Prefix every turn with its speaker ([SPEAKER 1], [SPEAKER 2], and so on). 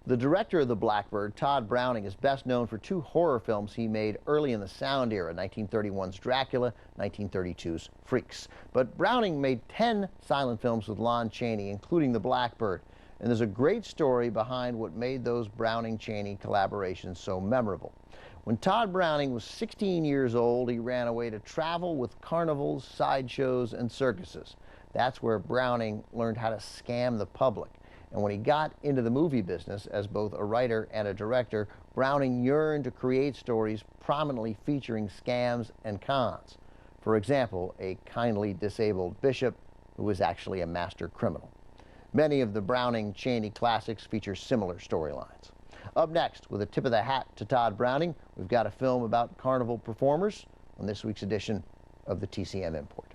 [SPEAKER 1] The director of The Blackbird, Todd Browning, is best known for two horror films he made early in the sound era, 1931's Dracula, 1932's Freaks. But Browning made 10 silent films with Lon Chaney, including The Blackbird. And there's a great story behind what made those Browning-Chaney collaborations so memorable. When Todd Browning was 16 years old, he ran away to travel with carnivals, sideshows, and circuses. That's where Browning learned how to scam the public. And when he got into the movie business as both a writer and a director, Browning yearned to create stories prominently featuring scams and cons. For example, a kindly disabled bishop who was actually a master criminal. Many of the Browning-Chaney classics feature similar storylines. Up next, with a tip of the hat to Todd Browning, we've got a film about carnival performers on this week's edition of the TCM Import.